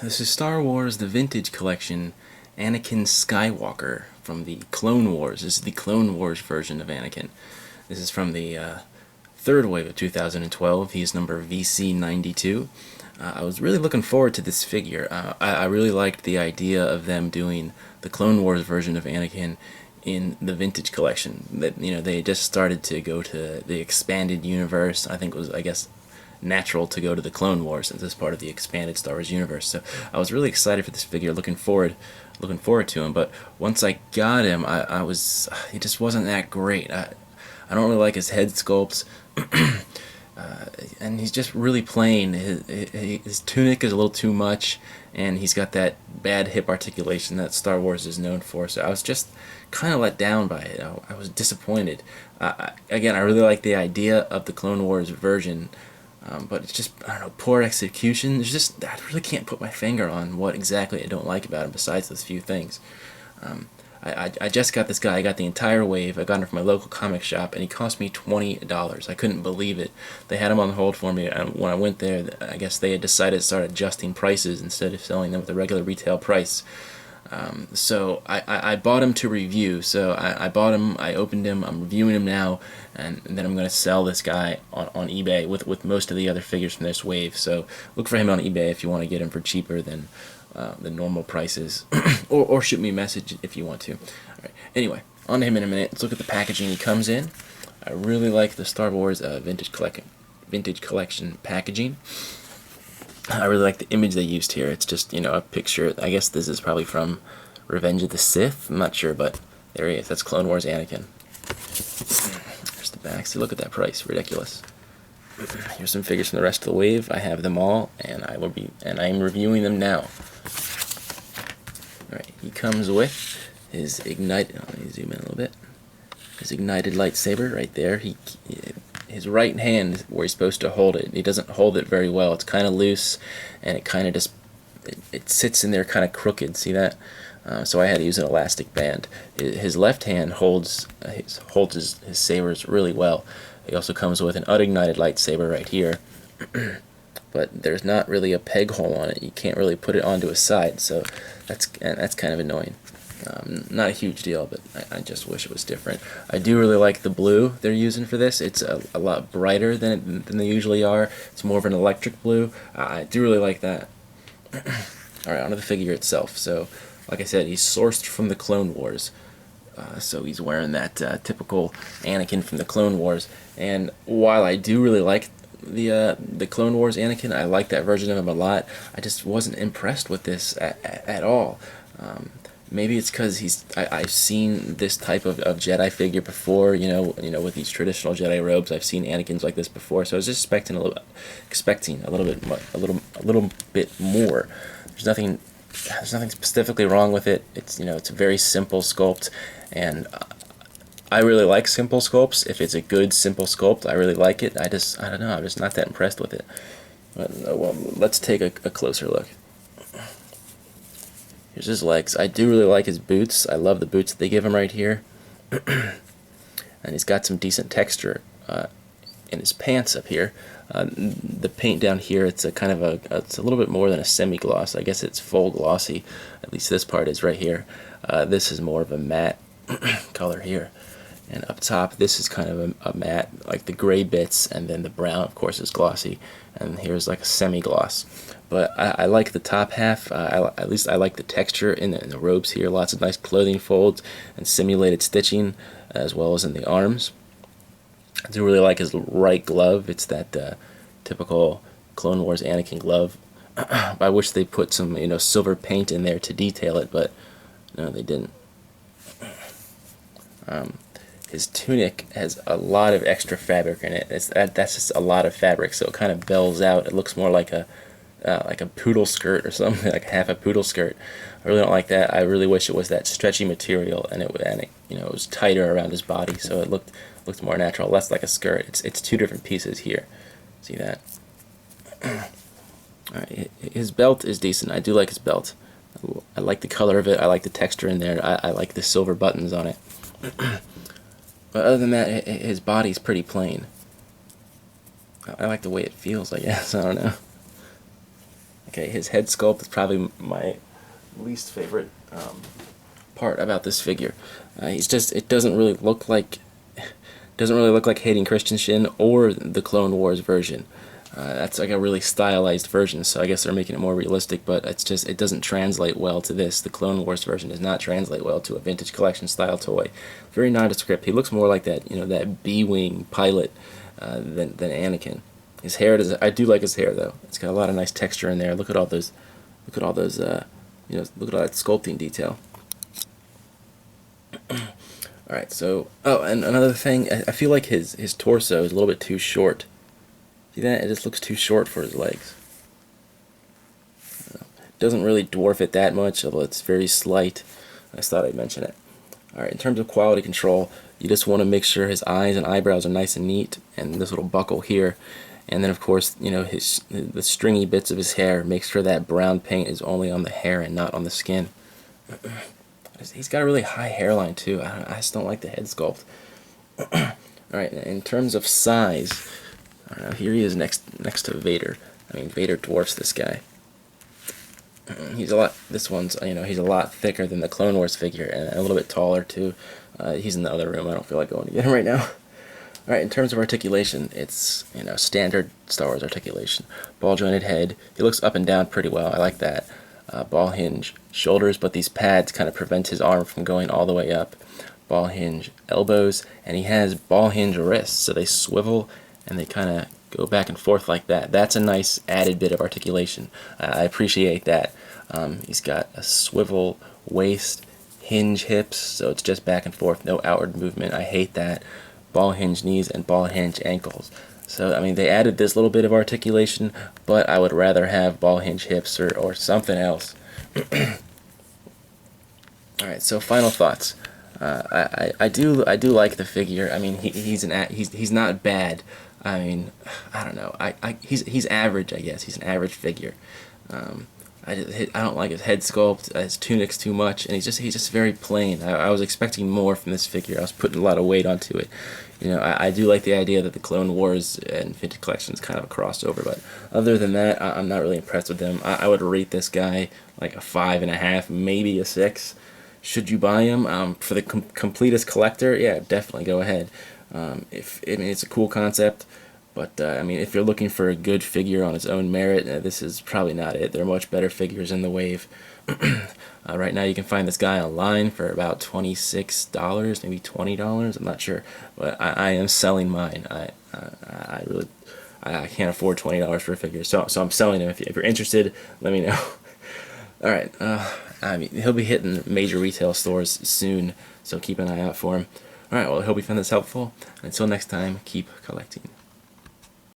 This is Star Wars The Vintage Collection, Anakin Skywalker from the Clone Wars. This is the Clone Wars version of Anakin. This is from the third wave of 2012. He's number VC92. I was really looking forward to this figure. I really liked the idea of them doing the Clone Wars version of Anakin in the Vintage Collection. That they just started to go to the expanded universe. I think it was, I guess, natural to go to the Clone Wars since it's part of the expanded Star Wars universe. So I was really excited for this figure, looking forward to him. But once I got him, he just wasn't that great. I don't really like his head sculpts, and he's just really plain. His tunic is a little too much, and he's got that bad hip articulation that Star Wars is known for. So I was just kind of let down by it. I was disappointed. Again, I really like the idea of the Clone Wars version. But it's just, I don't know, poor execution. I really can't put my finger on what exactly I don't like about him besides those few things. I just got this guy. I got the entire wave. I got him from my local comic shop, and he cost me $20. I couldn't believe it. They had him on hold for me, and when I went there, I guess they had decided to start adjusting prices instead of selling them at the regular retail price. So I bought him to review. So I bought him, I opened him, I'm reviewing him now, and then I'm going to sell this guy on eBay with most of the other figures from this wave. So look for him on eBay if you want to get him for cheaper than the normal prices, or shoot me a message if you want to. All right. Anyway, on to him in a minute. Let's look at the packaging he comes in. I really like the Star Wars Vintage Collection packaging. I really like the image they used here. It's just, a picture. I guess this is probably from Revenge of the Sith. I'm not sure, but there he is. That's Clone Wars Anakin. There's the back. See, look at that price. Ridiculous. Here's some figures from the rest of the wave. I have them all, and I am reviewing them now. All right. He comes with his ignited. Let me zoom in a little bit. His ignited lightsaber right there. His right hand where he's supposed to hold it, he doesn't hold it very well. It's kind of loose, and it kind of just it sits in there kind of crooked. See that? So I had to use an elastic band. His left hand holds his sabers really well. He also comes with an unignited lightsaber right here, but there's not really a peg hole on it. You can't really put it onto his side, so that's kind of annoying. Not a huge deal, but I just wish it was different. I do really like the blue they're using for this. It's a lot brighter than they usually are. It's more of an electric blue. I do really like that. Alright, onto the figure itself. So, like I said, he's sourced from the Clone Wars. So he's wearing that typical Anakin from the Clone Wars. And while I do really like the Clone Wars Anakin, I like that version of him a lot, I just wasn't impressed with this at all. Maybe it's because I've seen this type of Jedi figure before, with these traditional Jedi robes. I've seen Anakins like this before, so I was just expecting a little bit more. There's nothing specifically wrong with it. It's a very simple sculpt, and I really like simple sculpts. If it's a good simple sculpt, I really like it. I don't know. I'm just not that impressed with it. But, well, let's take a closer look. Here's his legs. I do really like his boots. I love the boots that they give him right here. And he's got some decent texture in his pants up here. The paint down here, it's it's a little bit more than a semi-gloss. I guess it's full glossy. At least this part is right here. This is more of a matte color here. And up top, this is kind of a matte, like the gray bits, and then the brown, of course, is glossy. And here's like a semi-gloss. But I like the top half. At least I like the texture in the robes here. Lots of nice clothing folds and simulated stitching, as well as in the arms. I do really like his right glove. It's that typical Clone Wars Anakin glove. I wish they put some silver paint in there to detail it, but no, they didn't. His tunic has a lot of extra fabric in it. That's just a lot of fabric, so it kind of bells out. It looks more like a poodle skirt or something, like half a poodle skirt. I really don't like that. I really wish it was that stretchy material, and it was tighter around his body, so it looked more natural, less like a skirt. It's two different pieces here. See that? Alright, his belt is decent. I do like his belt. I like the color of it. I like the texture in there. I like the silver buttons on it. But other than that, his body's pretty plain. I like the way it feels, I guess. I don't know. Okay, his head sculpt is probably my least favorite part about this figure. It doesn't really look like Hayden Christensen or the Clone Wars version. That's like a really stylized version, so I guess they're making it more realistic, but it doesn't translate well to this. The Clone Wars version does not translate well to a vintage collection style toy. Very nondescript. He looks more like that B-wing pilot than Anakin. His hair I do like his hair though. It's got a lot of nice texture in there. Look at all those look at all that sculpting detail. Alright, so and another thing, I feel like his torso is a little bit too short. See that? It just looks too short for his legs. It doesn't really dwarf it that much, although it's very slight. I just thought I'd mention it. Alright, in terms of quality control, you just want to make sure his eyes and eyebrows are nice and neat, and this little buckle here. And then of course, the stringy bits of his hair, make sure that brown paint is only on the hair and not on the skin. He's got a really high hairline too. I just don't like the head sculpt. Alright, in terms of size, here he is next to Vader. I mean, Vader dwarfs this guy. He's a lot thicker than the Clone Wars figure, and a little bit taller too. He's in the other room. I don't feel like going to get him right now. Alright, in terms of articulation, it's standard Star Wars articulation. Ball jointed head. He looks up and down pretty well. I like that. Ball hinge shoulders, but these pads kind of prevent his arm from going all the way up. Ball hinge elbows, and he has ball hinge wrists, so they swivel and they kind of go back and forth like that. That's a nice added bit of articulation. I appreciate that. He's got a swivel waist, hinge hips, so it's just back and forth, no outward movement. I hate that. Ball hinge knees and ball hinge ankles. So, I mean, they added this little bit of articulation, but I would rather have ball hinge hips or something else. Alright, so final thoughts. I do like the figure. I mean, he's not bad. I mean, I don't know. He's average, I guess. He's an average figure. I don't like his head sculpt. His tunic's too much, and he's just very plain. I was expecting more from this figure. I was putting a lot of weight onto it. I do like the idea that the Clone Wars and Vintage Collection is kind of a crossover, but other than that, I'm not really impressed with him. I would rate this guy like a 5.5, maybe a 6. Should you buy him? For the completist collector, yeah, definitely go ahead. It's a cool concept, but I mean, if you're looking for a good figure on its own merit, this is probably not it. There are much better figures in the wave. Right now, you can find this guy online for about $26, maybe $20. I'm not sure, but I am selling mine. I can't afford $20 for a figure, so I'm selling him. If you're interested, let me know. All right. I mean, he'll be hitting major retail stores soon, so keep an eye out for him. Alright, well, I hope you found this helpful. Until next time, keep collecting.